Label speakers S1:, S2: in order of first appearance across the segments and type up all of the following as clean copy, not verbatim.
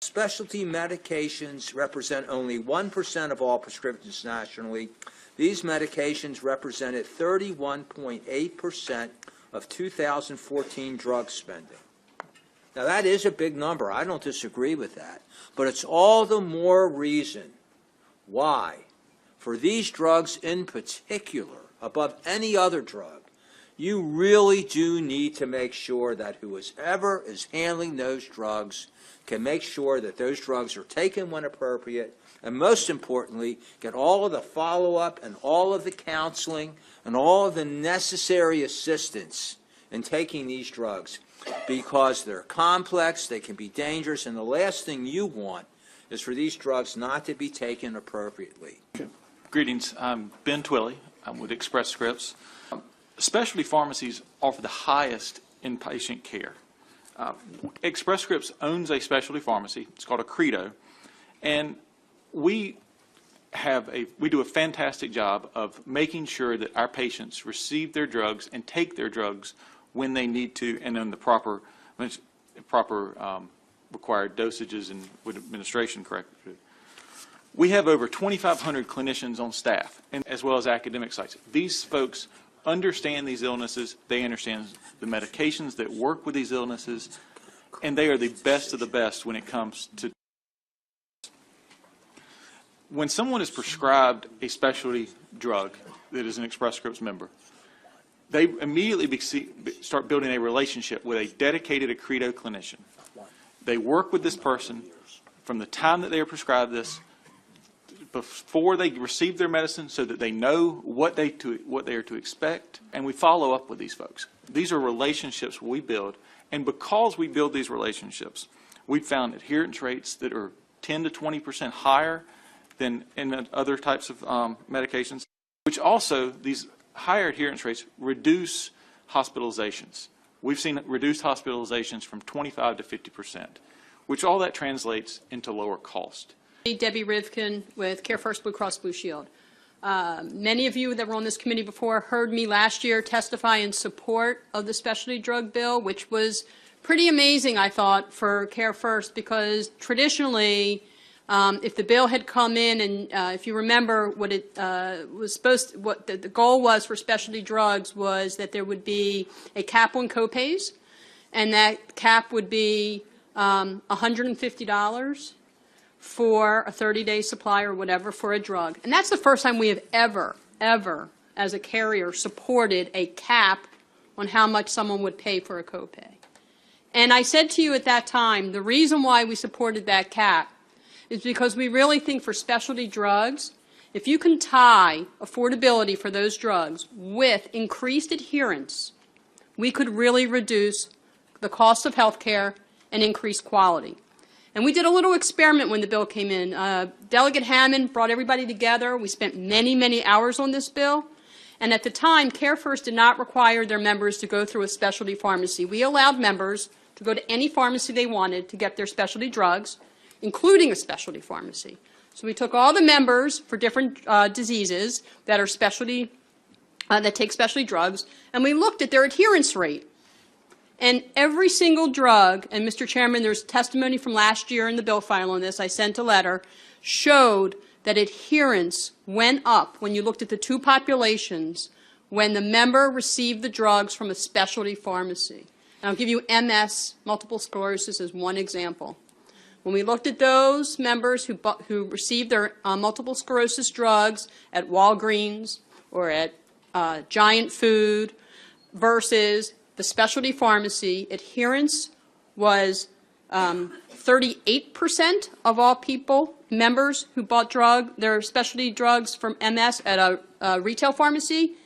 S1: Specialty medications represent only 1% of all prescriptions nationally. These medications represented 31.8% of 2014 drug spending. Now, that is a big number. I don't disagree with that. But it's all the more reason why, for these drugs in particular, above any other drug, you really do need to make sure that whoever is handling those drugs can make sure that those drugs are taken when appropriate, and most importantly, get all of the follow-up and all of the counseling and all of the necessary assistance in taking these drugs, because they're complex, they can be dangerous, and the last thing you want is for these drugs not to be taken appropriately.
S2: Greetings, I'm Ben Twilley. I'm with Express Scripts. Specialty pharmacies offer the highest inpatient care. Express Scripts owns a specialty pharmacy. It's called a Credo, and we do a fantastic job of making sure that our patients receive their drugs and take their drugs when they need to, and in the proper required dosages and with administration correctly. We have over 2,500 clinicians on staff, and as well as academic sites. These folks understand these illnesses, they understand the medications that work with these illnesses, and they are the best of the best when it comes to. When someone is prescribed a specialty drug that is an Express Scripts member, they immediately start building a relationship with a dedicated Accredo clinician. They work with this person from the time that they are prescribed this, before they receive their medicine, so that they know what they are to expect, and we follow up with these folks. These are relationships we build, and because we build these relationships, we've found adherence rates that are 10 to 20% higher than in other types of medications, which also, these higher adherence rates reduce hospitalizations. We've seen reduced hospitalizations from 25 to 50%, which all that translates into lower cost.
S3: Debbie Rivkin with Care First Blue Cross Blue Shield. Many of you that were on this committee before heard me last year testify in support of the specialty drug bill, which was pretty amazing, I thought, for Care First, because traditionally, if the bill had come in, and if you remember what it was what the goal was for specialty drugs was that there would be a cap on copays, and that cap would be $150 for a 30-day supply or whatever for a drug. And that's the first time we have ever, as a carrier, supported a cap on how much someone would pay for a copay. And I said to you at that time, the reason why we supported that cap is because we really think for specialty drugs, if you can tie affordability for those drugs with increased adherence, we could really reduce the cost of health care and increase quality. And we did a little experiment when the bill came in. Delegate Hammond brought everybody together. We spent many, many hours on this bill. And at the time, Care First did not require their members to go through a specialty pharmacy. We allowed members to go to any pharmacy they wanted to get their specialty drugs, including a specialty pharmacy. So we took all the members for different diseases that are specialty, that take specialty drugs, and we looked at their adherence rate. And every single drug, and Mr. Chairman, there's testimony from last year in the bill file on this, I sent a letter, showed that adherence went up when you looked at the two populations when the member received the drugs from a specialty pharmacy. And I'll give you MS, multiple sclerosis, as one example. When we looked at those members who received their multiple sclerosis drugs at Walgreens or at Giant Food versus the specialty pharmacy, adherence was 38% of all members who bought their specialty drugs from MS at a retail pharmacy,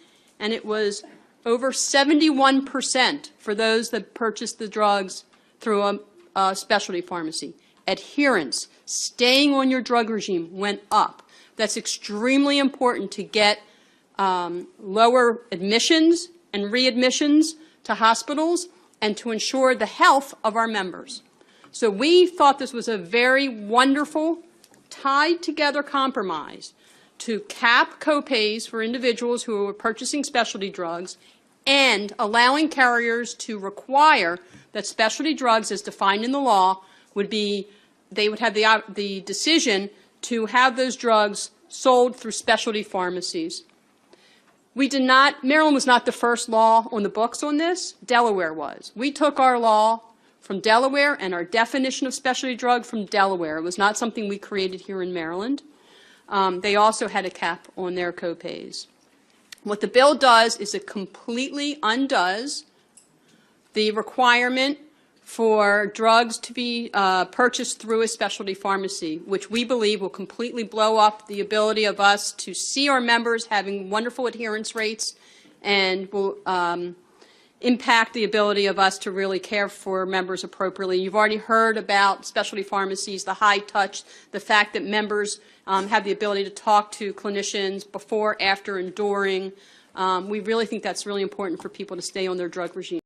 S3: and it was over 71% for those that purchased the drugs through a specialty pharmacy. Adherence, staying on your drug regime, went up. That's extremely important to get lower admissions and readmissions to hospitals and to ensure the health of our members. So we thought this was a very wonderful, tied-together compromise to cap copays for individuals who were purchasing specialty drugs and allowing carriers to require that specialty drugs, as defined in the law, would be they would have the decision to have those drugs sold through specialty pharmacies. We did not, Maryland was not the first law on the books on this, Delaware was. We took our law from Delaware and our definition of specialty drug from Delaware. It was not something we created here in Maryland. They also had a cap on their copays. What the bill does is it completely undoes the requirement for drugs to be purchased through a specialty pharmacy, which we believe will completely blow up the ability of us to see our members having wonderful adherence rates and will impact the ability of us to really care for members appropriately. You've already heard about specialty pharmacies, the high touch, the fact that members have the ability to talk to clinicians before, after, and during. We really think that's really important for people to stay on their drug regime.